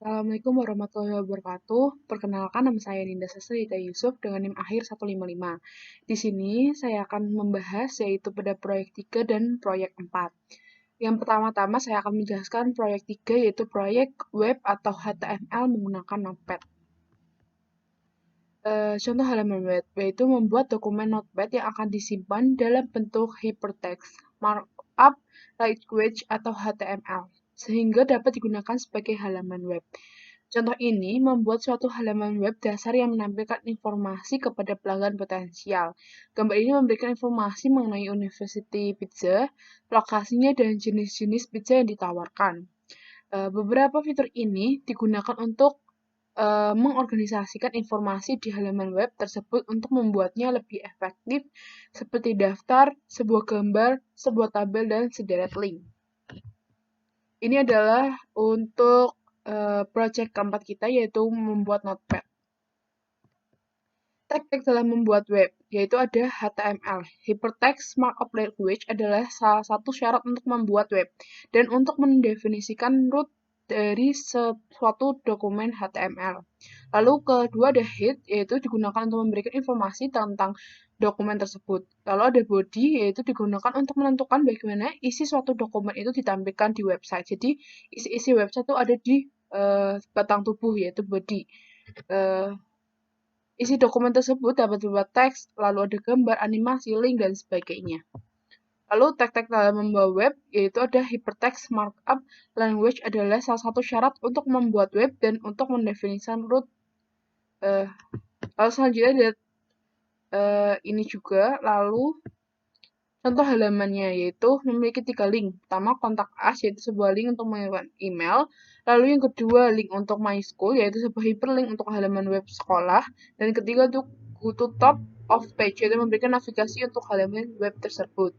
Assalamualaikum warahmatullahi wabarakatuh. Perkenalkan nama saya Ninda Sasrita Yusuf dengan NIM akhir 155. Di sini saya akan membahas yaitu pada proyek 3 dan proyek 4. Yang pertama-tama saya akan menjelaskan proyek 3 yaitu proyek web atau HTML menggunakan Notepad. Contoh halaman web yaitu membuat dokumen Notepad yang akan disimpan dalam bentuk hypertext, markup, language, atau HTML sehingga dapat digunakan sebagai halaman web. Contoh ini membuat suatu halaman web dasar yang menampilkan informasi kepada pelanggan potensial. Gambar ini memberikan informasi mengenai University Pizza, lokasinya, dan jenis-jenis pizza yang ditawarkan. Beberapa fitur ini digunakan untuk mengorganisasikan informasi di halaman web tersebut untuk membuatnya lebih efektif, seperti daftar, sebuah gambar, sebuah tabel, dan sederet link. Ini adalah untuk project keempat kita, yaitu membuat Notepad. Teknik dalam membuat web, yaitu ada HTML. Hypertext Markup Language adalah salah satu syarat untuk membuat web, dan untuk mendefinisikan root dari suatu dokumen HTML. Lalu kedua ada head, yaitu digunakan untuk memberikan informasi tentang dokumen tersebut. Lalu ada body, yaitu digunakan untuk menentukan bagaimana isi suatu dokumen itu ditampilkan di website. Jadi isi-isi website itu ada di batang tubuh, yaitu body. Isi dokumen tersebut dapat berupa teks, lalu ada gambar, animasi, link, dan sebagainya. Lalu teknik dalam membuat web, yaitu ada hypertext markup language adalah salah satu syarat untuk membuat web dan untuk mendefinisikan root. Lalu selanjutnya ada ini juga, lalu contoh halamannya yaitu memiliki 3 link. Pertama, kontak us, yaitu sebuah link untuk mengirimkan email. Lalu yang kedua, link untuk my school, yaitu sebuah hyperlink untuk halaman web sekolah. Dan ketiga, untuk go to top of page, yaitu memberikan navigasi untuk halaman web tersebut.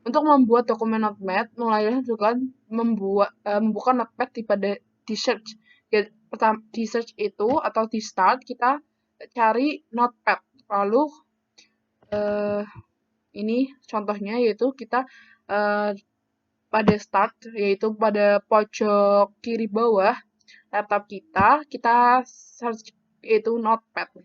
Untuk membuat dokumen Notepad, mulailah dengan membuka Notepad di search. Ya, pertama, di search itu atau di start kita cari Notepad. Lalu ini contohnya yaitu kita pada start, yaitu pada pojok kiri bawah laptop kita search yaitu Notepad.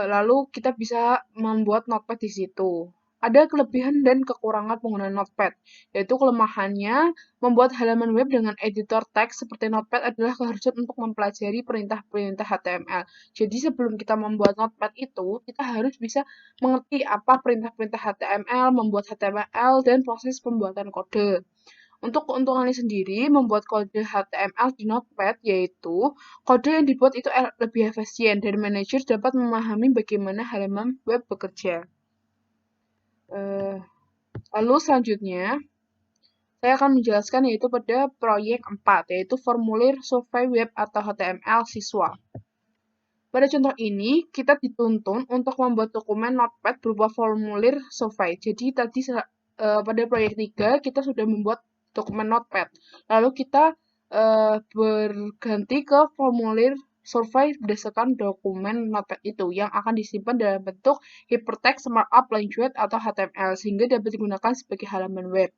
Lalu kita bisa membuat Notepad di situ. Ada kelebihan dan kekurangan penggunaan Notepad, yaitu kelemahannya membuat halaman web dengan editor teks seperti Notepad adalah keharusan untuk mempelajari perintah-perintah HTML. Jadi sebelum kita membuat Notepad itu, kita harus bisa mengerti apa perintah-perintah HTML, membuat HTML, dan proses pembuatan kode. Untuk keuntungannya sendiri, membuat kode HTML di Notepad yaitu kode yang dibuat itu lebih efisien dan manajer dapat memahami bagaimana halaman web bekerja. Lalu selanjutnya, saya akan menjelaskan yaitu pada proyek 4, yaitu formulir survei web atau HTML siswa. Pada contoh ini, kita dituntun untuk membuat dokumen Notepad berupa formulir survei. Jadi tadi pada proyek 3, kita sudah membuat dokumen Notepad. Lalu kita berganti ke formulir survei berdasarkan dokumen Notepad itu yang akan disimpan dalam bentuk hypertext markup language atau HTML sehingga dapat digunakan sebagai halaman web.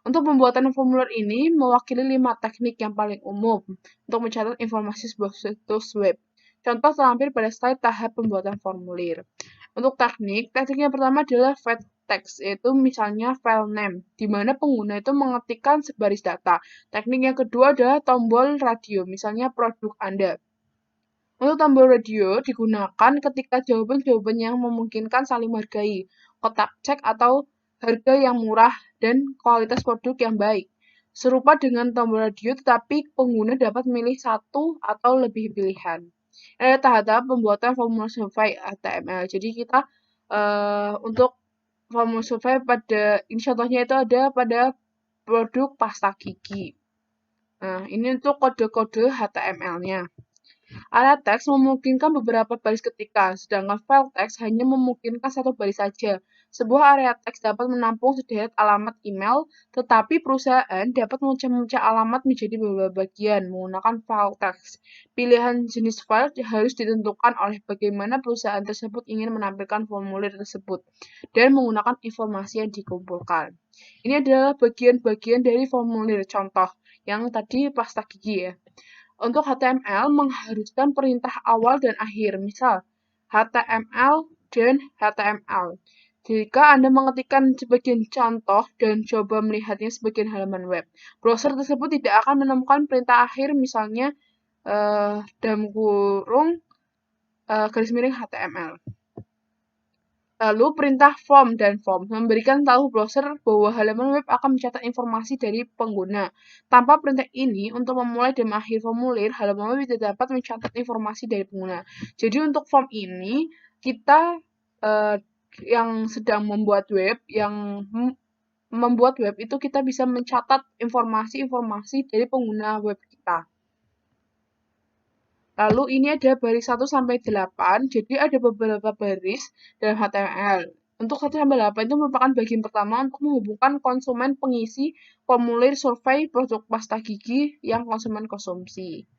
Untuk pembuatan formulir ini mewakili 5 teknik yang paling umum untuk mencatat informasi sebuah situs web. Contoh terlampir pada slide tahap pembuatan formulir. Untuk teknik yang pertama adalah fat text, yaitu misalnya file name, di mana pengguna itu mengetikkan sebaris data. Teknik yang kedua adalah tombol radio, misalnya produk Anda. Untuk tombol radio digunakan ketika jawaban-jawaban yang memungkinkan saling menghargai, kotak cek atau harga yang murah, dan kualitas produk yang baik. Serupa dengan tombol radio, tetapi pengguna dapat memilih satu atau lebih pilihan. Ada tahap-tahap pembuatan formulir survei HTML. Jadi kita untuk formulir survei pada ini contohnya itu ada pada produk pasta gigi. Nah, ini untuk kode-kode HTML-nya. Area teks memungkinkan beberapa baris ketikan, sedangkan file teks hanya memungkinkan satu baris saja. Sebuah area teks dapat menampung sederet alamat email, tetapi perusahaan dapat memecah-mecah alamat menjadi beberapa bagian menggunakan file teks. Pilihan jenis file harus ditentukan oleh bagaimana perusahaan tersebut ingin menampilkan formulir tersebut dan menggunakan informasi yang dikumpulkan. Ini adalah bagian-bagian dari formulir contoh yang tadi pasta gigi ya. Untuk HTML mengharuskan perintah awal dan akhir, misal HTML dan HTML. Jika Anda mengetikkan sebagian contoh dan coba melihatnya sebagian halaman web, browser tersebut tidak akan menemukan perintah akhir, misalnya dalam kurung garis miring HTML. Lalu perintah form dan form memberikan tahu browser bahwa halaman web akan mencatat informasi dari pengguna. Tanpa perintah ini, untuk memulai dan mengakhiri formulir, halaman web tidak dapat mencatat informasi dari pengguna. Jadi untuk form ini, kita yang sedang membuat web, membuat web itu kita bisa mencatat informasi-informasi dari pengguna web kita. Lalu ini ada baris 1 sampai 8, jadi ada beberapa baris dalam HTML. Untuk 1 sampai 8 itu merupakan bagian pertama untuk menghubungkan konsumen pengisi formulir survei produk pasta gigi yang konsumen konsumsi.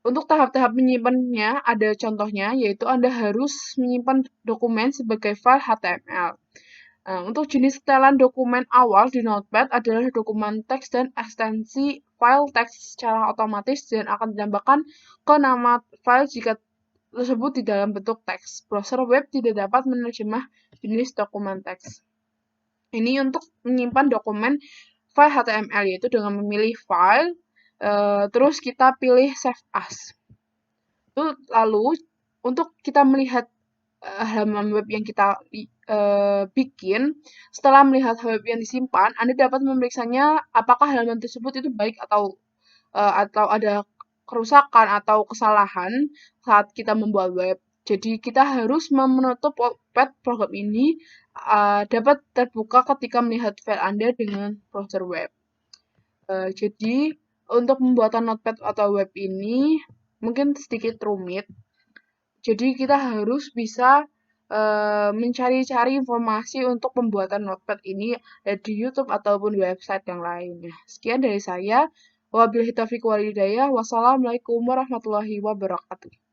Untuk tahap-tahap menyimpannya ada contohnya, yaitu Anda harus menyimpan dokumen sebagai file HTML. Untuk jenis setelan dokumen awal di Notepad adalah dokumen teks dan ekstensi file teks secara otomatis dan akan ditambahkan ke nama file jika tersebut di dalam bentuk teks. Browser web tidak dapat menerjemah jenis dokumen teks. Ini untuk menyimpan dokumen file HTML, yaitu dengan memilih file, terus kita pilih save as. Lalu untuk kita melihat halaman web yang kita bikin, setelah melihat web yang disimpan, Anda dapat memeriksanya apakah halaman tersebut itu baik atau ada kerusakan atau kesalahan saat kita membuat web. Jadi kita harus menutup Notepad program ini dapat terbuka ketika melihat file Anda dengan browser web. Jadi untuk pembuatan Notepad atau web ini mungkin sedikit rumit. Jadi kita harus bisa mencari-cari informasi untuk pembuatan Notepad ini di YouTube ataupun website yang lainnya. Sekian dari saya. Wabillahi taufiq wal hidayah. Wassalamualaikum warahmatullahi wabarakatuh.